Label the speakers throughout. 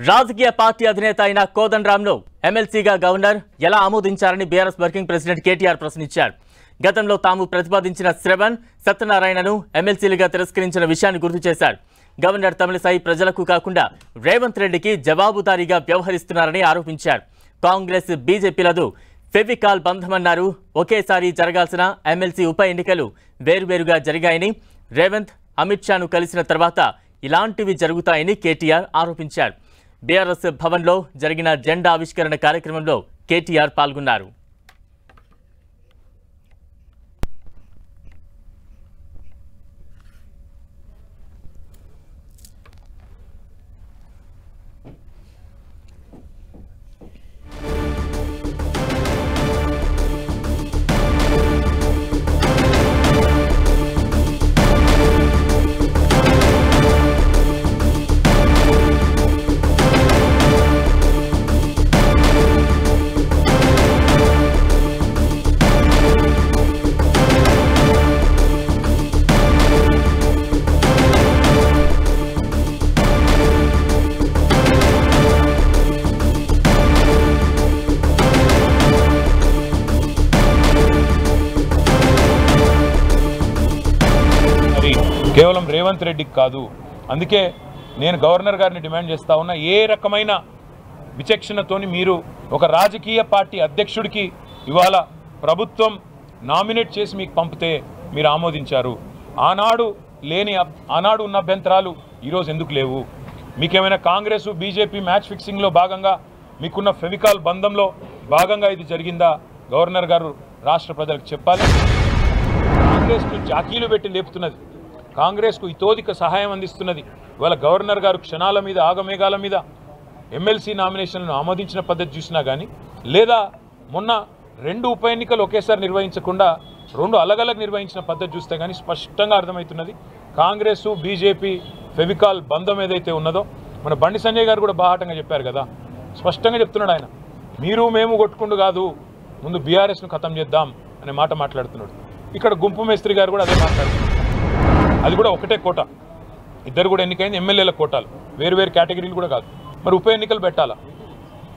Speaker 1: రాజకీయ పార్టీ అధినేత అయిన కోదండరాంను ఎమ్మెల్సీగా గవర్నర్ ఎలా ఆమోదించారని బీఆర్ఎస్ వర్కింగ్ ప్రెసిడెంట్ కేటీఆర్ ప్రశ్నించారు. గతంలో తాము ప్రతిపాదించిన శ్రవణ్ సత్యనారాయణను ఎమ్మెల్సీలుగా తిరస్కరించిన విషయాన్ని గుర్తు చేశారు. గవర్నర్ తమిళసై ప్రజలకు కాకుండా రేవంత్ రెడ్డికి జవాబుదారీగా వ్యవహరిస్తున్నారని ఆరోపించారు. కాంగ్రెస్ బీజేపీలదు ఫెవికాల్ బంధమన్నారు. ఒకేసారి జరగాల్సిన ఎమ్మెల్సీ ఉప ఎన్నికలు వేరువేరుగా జరిగాయని, రేవంత్ అమిత్ షాను కలిసిన తర్వాత ఇలాంటివి జరుగుతాయని కేటీఆర్ ఆరోపించారు. బీఆర్ఎస్ భవన్లో జరిగిన జెండా ఆవిష్కరణ కార్యక్రమంలో కేటీఆర్ పాల్గొన్నారు.
Speaker 2: కేవలం రేవంత్ రెడ్డికి కాదు. అందుకే నేను గవర్నర్ గారిని డిమాండ్ చేస్తా ఉన్నా, ఏ రకమైన విచక్షణతోని మీరు ఒక రాజకీయ పార్టీ అధ్యక్షుడికి ఇవాళ ప్రభుత్వం నామినేట్ చేసి మీకు పంపితే మీరు ఆమోదించారు. ఆనాడు ఉన్న అభ్యంతరాలు ఈరోజు ఎందుకు లేవు? మీకేమైనా కాంగ్రెస్ బీజేపీ మ్యాచ్ ఫిక్సింగ్లో భాగంగా మీకున్న ఫెవికాల్ బంధంలో భాగంగా ఇది జరిగిందా? గవర్నర్ గారు రాష్ట్ర ప్రజలకు చెప్పాలి. కాంగ్రెస్కు జాకీలు పెట్టి లేపుతున్నది, కాంగ్రెస్కు ఇతోధిక సహాయం అందిస్తున్నది. ఇవాళ గవర్నర్ గారు క్షణాల మీద ఆగమేఘాల మీద ఎమ్మెల్సీ నామినేషన్లను ఆమోదించిన పద్ధతి చూసినా కానీ, లేదా మొన్న 2 ఉప ఎన్నికలు ఒకేసారి నిర్వహించకుండా 2 అలగలగ్ నిర్వహించిన పద్ధతి చూస్తే కానీ స్పష్టంగా అర్థమవుతున్నది కాంగ్రెస్ బీజేపీ ఫెవికాల్ బంధం ఏదైతే ఉన్నదో. మన బండి సంజయ్ గారు కూడా బాహాటంగా చెప్పారు కదా, స్పష్టంగా చెప్తున్నాడు ఆయన, మీరు మేము కొట్టుకుంటూ కాదు, ముందు బీఆర్ఎస్ను ఖతం చేద్దాం అనే మాట మాట్లాడుతున్నాడు. ఇక్కడ గుంపు మేస్త్రి గారు కూడా అదే మాట్లాడుతున్నారు. అది కూడా ఒకటే కోట, ఇద్దరు కూడా ఎన్నికైంది ఎమ్మెల్యేల కోటాలు, వేరు కేటగిరీలు కూడా కాదు. మరి ఉప ఎన్నికలు పెట్టాలా?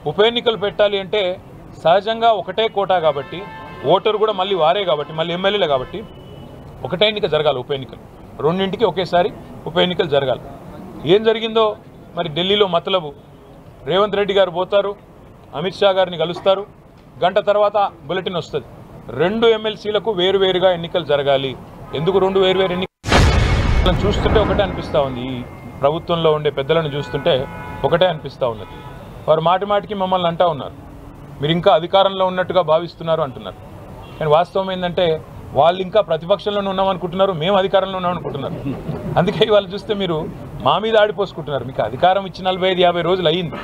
Speaker 2: ఉప ఎన్నికలు పెట్టాలి అంటే సహజంగా ఒకటే కోటా కాబట్టి, ఓటరు కూడా మళ్ళీ వారే కాబట్టి, మళ్ళీ ఎమ్మెల్యేలే కాబట్టి ఒకటే ఎన్నిక జరగాలి. ఉప ఎన్నికలు రెండింటికి ఒకేసారి ఉప ఎన్నికలు జరగాలి. ఏం జరిగిందో మరి ఢిల్లీలో మతలబు, రేవంత్ రెడ్డి గారు పోతారు, అమిత్ షా గారిని కలుస్తారు, గంట తర్వాత బులెటిన్ వస్తుంది, 2 ఎమ్మెల్సీలకు వేరువేరుగా ఎన్నికలు జరగాలి. ఎందుకు 2 వేరువేరు ఎన్నికలు? చూస్తుంటే ఒకటే అనిపిస్తూ ఉంది, ఈ ప్రభుత్వంలో ఉండే పెద్దలను చూస్తుంటే ఒకటే అనిపిస్తూ ఉన్నది. వారు మాటికి మమ్మల్ని అంటూ ఉన్నారు, మీరు ఇంకా అధికారంలో ఉన్నట్టుగా భావిస్తున్నారు అంటున్నారు. కానీ వాస్తవం ఏంటంటే వాళ్ళు ఇంకా ప్రతిపక్షంలోనే ఉన్నామనుకుంటున్నారు, మేము అధికారంలో ఉన్నామనుకుంటున్నారు. అందుకే ఇవాళ చూస్తే మీరు మా మీద ఆడిపోసుకుంటున్నారు. మీకు అధికారం ఇచ్చి 45-50 రోజులు అయ్యింది,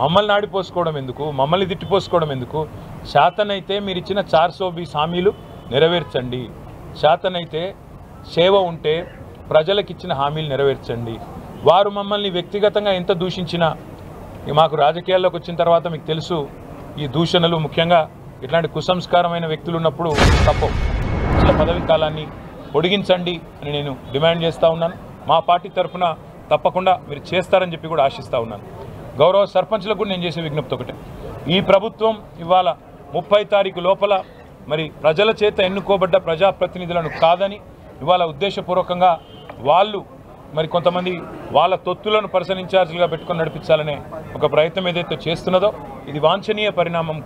Speaker 2: మమ్మల్ని ఆడిపోసుకోవడం ఎందుకు, మమ్మల్ని తిట్టిపోసుకోవడం ఎందుకు? శాతనైతే మీరు ఇచ్చిన 420 హామీలు నెరవేర్చండి, శాతనైతే సేవ ఉంటే ప్రజలకు ఇచ్చిన హామీలు నెరవేర్చండి. వారు మమ్మల్ని వ్యక్తిగతంగా ఎంత దూషించినా, మాకు రాజకీయాల్లోకి వచ్చిన తర్వాత మీకు తెలుసు, ఈ దూషణలు ముఖ్యంగా ఇట్లాంటి కుసంస్కారమైన వ్యక్తులు ఉన్నప్పుడు తప్పవు. పదవి కాలాన్ని పొడిగించండి అని నేను డిమాండ్ చేస్తూ ఉన్నాను. మా పార్టీ తరఫున తప్పకుండా మీరు చేస్తారని చెప్పి కూడా ఆశిస్తూ ఉన్నాను. గౌరవ సర్పంచ్లకు కూడా నేను చేసే విజ్ఞప్తి ఒకటే, ఈ ప్రభుత్వం ఇవాళ 30 తారీఖు లోపల మరి ప్రజల చేత ఎన్నుకోబడ్డ ప్రజాప్రతినిధులను కాదని ఇవాళ ఉద్దేశపూర్వకంగా వాళ్ళు మరి కొంతమంది వాళ్ళ తొత్తులను పర్సన్ ఇన్ఛార్జీలుగా పెట్టుకొని నడిపించాలనే ఒక ప్రయత్నం ఏదైతే చేస్తున్నదో ఇది వాంఛనీయ పరిణామం.